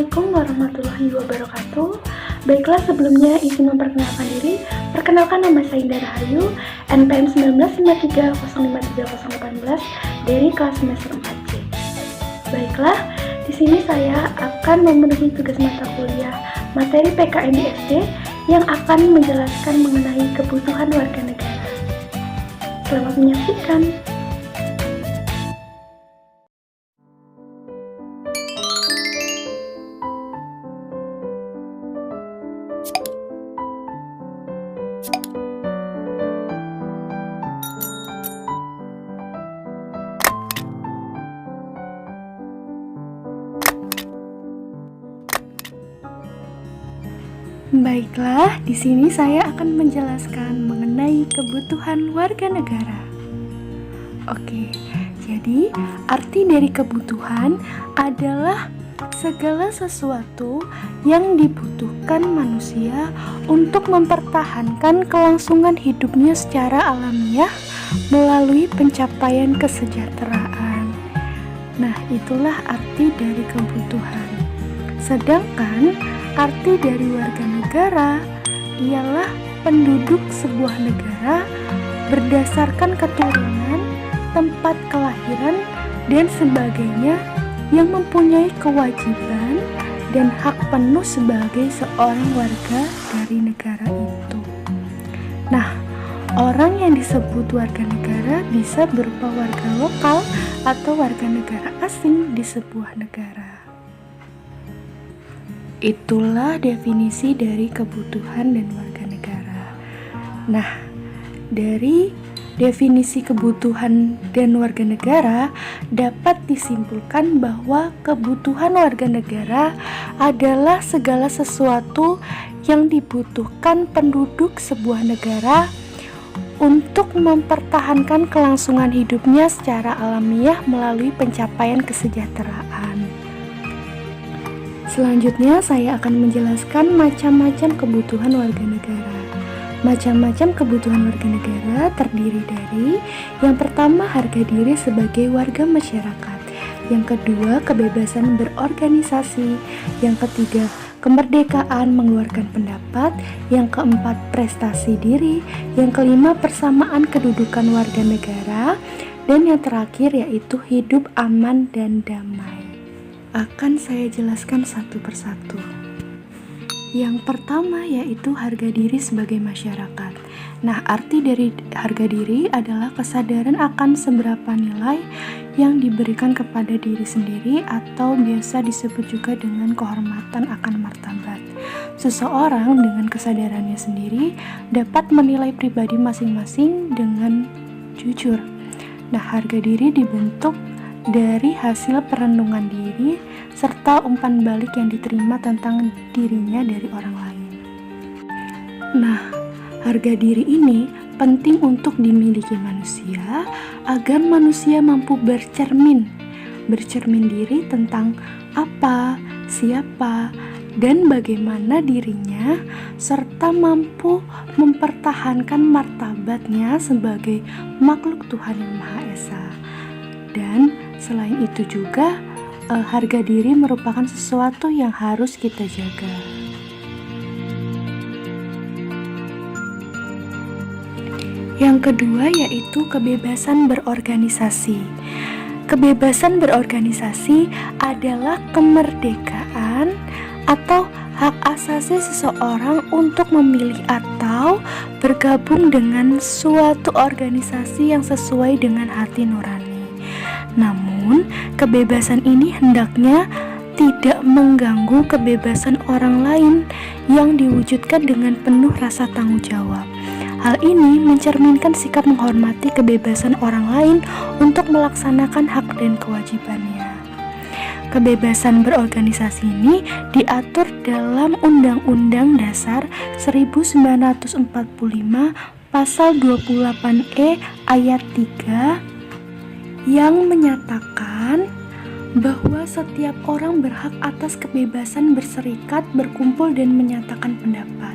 Assalamualaikum warahmatullahi wabarakatuh. Baiklah, sebelumnya izin memperkenalkan diri. Perkenalkan, nama saya Indah Rahayu, NPM 1953053018 dari kelas semester 4C. Baiklah, di sini saya akan memenuhi tugas mata kuliah materi PKN di SD yang akan menjelaskan mengenai kebutuhan warga negara. Selamat menyaksikan. Baiklah, di sini saya akan menjelaskan mengenai kebutuhan warga negara. Oke, jadi arti dari kebutuhan adalah segala sesuatu yang dibutuhkan manusia untuk mempertahankan kelangsungan hidupnya secara alamiah melalui pencapaian kesejahteraan. Nah, itulah arti dari kebutuhan. Sedangkan arti dari warga negara ialah penduduk sebuah negara berdasarkan keturunan, tempat kelahiran, dan sebagainya yang mempunyai kewajiban dan hak penuh sebagai seorang warga dari negara itu. Nah, orang yang disebut warga negara bisa berupa warga lokal atau warga negara asing di sebuah negara. Itulah definisi dari kebutuhan dan warga negara. Nah, dari definisi kebutuhan dan warga negara dapat disimpulkan bahwa kebutuhan warga negara adalah segala sesuatu yang dibutuhkan penduduk sebuah negara untuk mempertahankan kelangsungan hidupnya secara alamiah melalui pencapaian kesejahteraan. Selanjutnya saya akan menjelaskan macam-macam kebutuhan warga negara. Macam-macam kebutuhan warga negara terdiri dari: yang pertama, harga diri sebagai warga masyarakat; yang kedua, kebebasan berorganisasi; yang ketiga, kemerdekaan mengeluarkan pendapat; yang keempat, prestasi diri; yang kelima, persamaan kedudukan warga negara; dan yang terakhir yaitu hidup aman dan damai. Akan saya jelaskan satu persatu. Yang pertama yaitu harga diri sebagai masyarakat. Nah, arti dari harga diri adalah kesadaran akan seberapa nilai yang diberikan kepada diri sendiri, atau biasa disebut juga dengan kehormatan akan martabat. Seseorang dengan kesadarannya sendiri dapat menilai pribadi masing-masing dengan jujur. Nah, harga diri dibentuk dari hasil perenungan diri serta umpan balik yang diterima tentang dirinya dari orang lain. Nah, harga diri ini penting untuk dimiliki manusia agar manusia mampu bercermin diri tentang apa, siapa, dan bagaimana dirinya, serta mampu mempertahankan martabatnya sebagai makhluk Tuhan Yang Maha Esa. Dan selain itu juga, harga diri merupakan sesuatu yang harus kita jaga. Yang kedua yaitu kebebasan berorganisasi. Kebebasan berorganisasi adalah kemerdekaan atau hak asasi seseorang untuk memilih atau bergabung dengan suatu organisasi yang sesuai dengan hati nurani. Namun, kebebasan ini hendaknya tidak mengganggu kebebasan orang lain yang diwujudkan dengan penuh rasa tanggung jawab. Hal ini mencerminkan sikap menghormati kebebasan orang lain untuk melaksanakan hak dan kewajibannya. Kebebasan berorganisasi ini diatur dalam Undang-Undang Dasar 1945 Pasal 28E ayat 3 yang menyatakan bahwa setiap orang berhak atas kebebasan berserikat, berkumpul, dan menyatakan pendapat.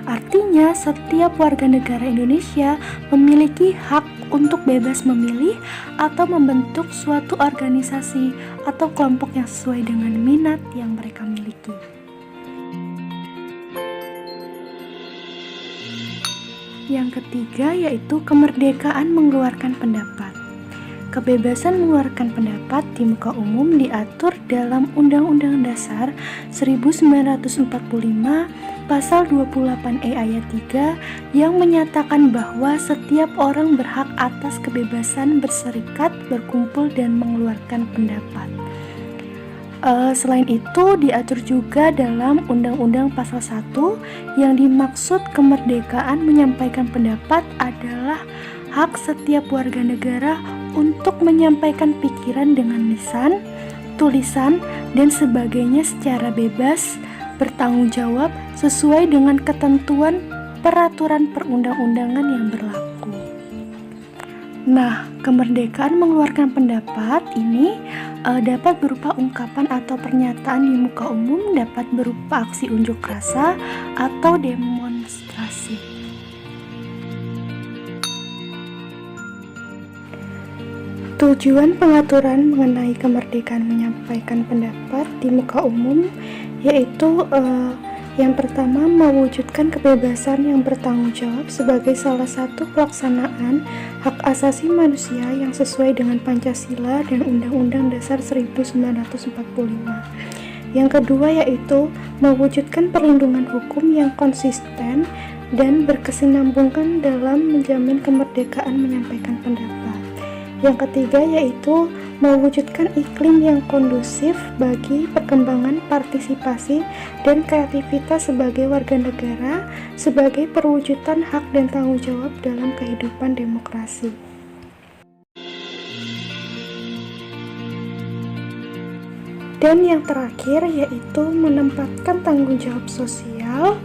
Artinya, setiap warga negara Indonesia memiliki hak untuk bebas memilih atau membentuk suatu organisasi atau kelompok yang sesuai dengan minat yang mereka miliki. Yang ketiga yaitu kemerdekaan mengeluarkan pendapat. Kebebasan mengeluarkan pendapat di muka umum diatur dalam Undang-Undang Dasar 1945 Pasal 28E ayat 3 yang menyatakan bahwa setiap orang berhak atas kebebasan berserikat, berkumpul, dan mengeluarkan pendapat. Selain itu diatur juga dalam Undang-Undang Pasal 1 yang dimaksud kemerdekaan menyampaikan pendapat adalah hak setiap warga negara untuk menyampaikan pikiran dengan lisan, tulisan, dan sebagainya secara bebas, bertanggung jawab sesuai dengan ketentuan peraturan perundang-undangan yang berlaku. Nah, kemerdekaan mengeluarkan pendapat ini dapat berupa ungkapan atau pernyataan di muka umum, dapat berupa aksi unjuk rasa atau demonstrasi. Tujuan pengaturan mengenai kemerdekaan menyampaikan pendapat di muka umum yaitu yang pertama, mewujudkan kebebasan yang bertanggung jawab sebagai salah satu pelaksanaan hak asasi manusia yang sesuai dengan Pancasila dan Undang-Undang Dasar 1945. Yang kedua yaitu mewujudkan perlindungan hukum yang konsisten dan berkesinambungan dalam menjamin kemerdekaan menyampaikan pendapat. Yang ketiga yaitu mewujudkan iklim yang kondusif bagi perkembangan partisipasi dan kreativitas sebagai warga negara sebagai perwujudan hak dan tanggung jawab dalam kehidupan demokrasi. Dan yang terakhir yaitu menempatkan tanggung jawab sosial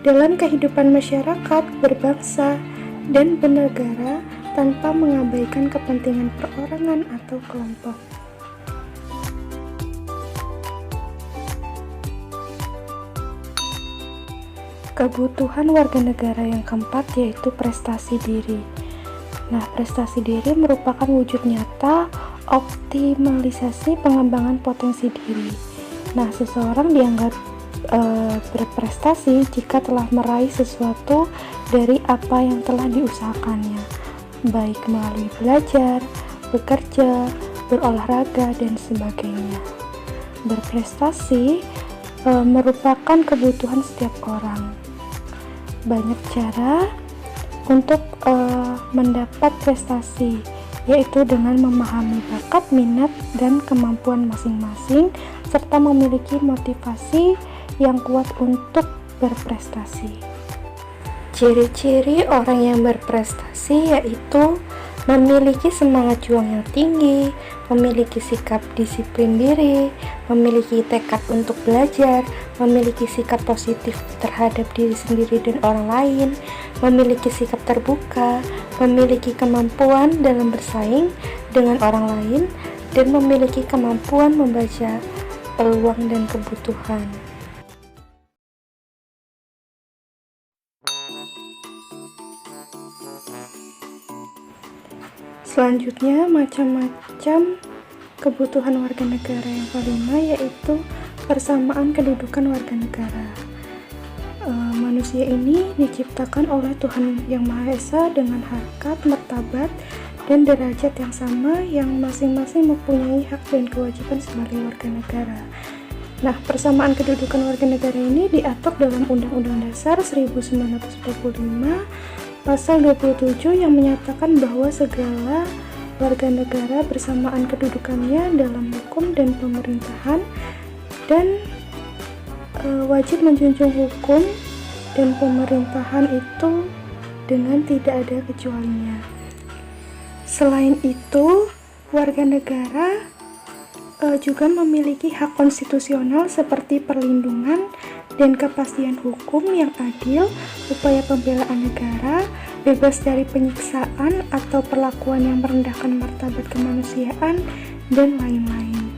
dalam kehidupan masyarakat, berbangsa, dan bernegara tanpa mengabaikan kepentingan perorangan atau kelompok. Kebutuhan warga negara yang keempat yaitu prestasi diri. Nah, prestasi diri merupakan wujud nyata optimalisasi pengembangan potensi diri. Nah, seseorang dianggap berprestasi jika telah meraih sesuatu dari apa yang telah diusahakannya, baik melalui belajar, bekerja, berolahraga, dan sebagainya. Berprestasi merupakan kebutuhan setiap orang. Banyak cara untuk mendapat prestasi, yaitu dengan memahami bakat, minat, dan kemampuan masing-masing, serta memiliki motivasi yang kuat untuk berprestasi. Ciri-ciri orang yang berprestasi yaitu memiliki semangat juang yang tinggi, memiliki sikap disiplin diri, memiliki tekad untuk belajar, memiliki sikap positif terhadap diri sendiri dan orang lain, memiliki sikap terbuka, memiliki kemampuan dalam bersaing dengan orang lain, dan memiliki kemampuan membaca peluang dan kebutuhan. Selanjutnya, macam-macam kebutuhan warga negara. Yang kelima yaitu persamaan kedudukan warga negara. Manusia ini diciptakan oleh Tuhan Yang Maha Esa dengan harkat, martabat, dan derajat yang sama, yang masing-masing mempunyai hak dan kewajiban sebagai warga negara. Nah, persamaan kedudukan warga negara ini diatur dalam Undang-Undang Dasar 1945 Pasal 27 yang menyatakan bahwa segala warga negara bersamaan kedudukannya dalam hukum dan pemerintahan, dan wajib menjunjung hukum dan pemerintahan itu dengan tidak ada kecualinya. Selain itu, warga negara juga memiliki hak konstitusional seperti perlindungan dan kepastian hukum yang adil, upaya pembelaan negara, bebas dari penyiksaan atau perlakuan yang merendahkan martabat kemanusiaan, dan lain-lain.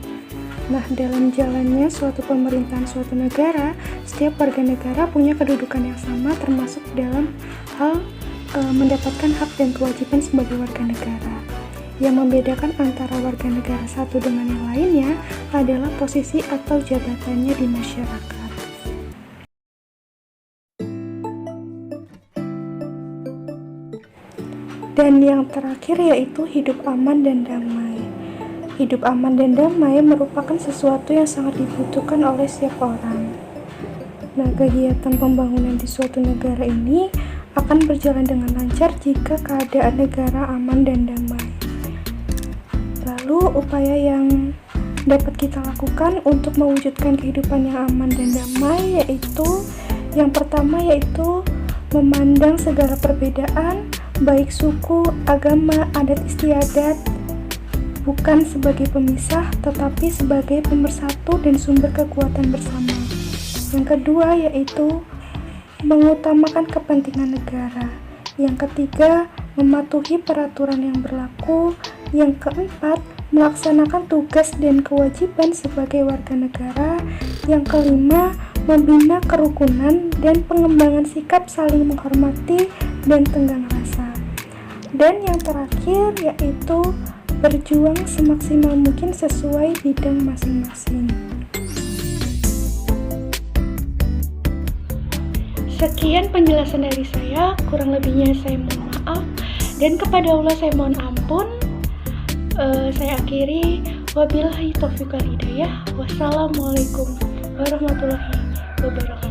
Nah, dalam jalannya suatu pemerintahan suatu negara, setiap warga negara punya kedudukan yang sama termasuk dalam hal mendapatkan hak dan kewajiban sebagai warga negara. Yang membedakan antara warga negara satu dengan yang lainnya adalah posisi atau jabatannya di masyarakat. Dan yang terakhir yaitu hidup aman dan damai. Hidup aman dan damai merupakan sesuatu yang sangat dibutuhkan oleh setiap orang. Nah, kegiatan pembangunan di suatu negara ini akan berjalan dengan lancar jika keadaan negara aman dan damai. Lalu, upaya yang dapat kita lakukan untuk mewujudkan kehidupan yang aman dan damai yaitu yang pertama yaitu memandang segala perbedaan baik suku, agama, adat istiadat bukan sebagai pemisah tetapi sebagai pemersatu dan sumber kekuatan bersama. Yang kedua yaitu mengutamakan kepentingan negara. Yang ketiga, mematuhi peraturan yang berlaku. Yang keempat, melaksanakan tugas dan kewajiban sebagai warga negara. Yang kelima, membina kerukunan dan pengembangan sikap saling menghormati dan tenggang rasa. Dan yang terakhir yaitu berjuang semaksimal mungkin sesuai bidang masing-masing. Sekian penjelasan dari saya, kurang lebihnya saya mohon maaf, dan kepada Allah saya mohon ampun. Saya akhiri, wabillahi taufiq wal hidayah. Wassalamualaikum warahmatullahi wabarakatuh.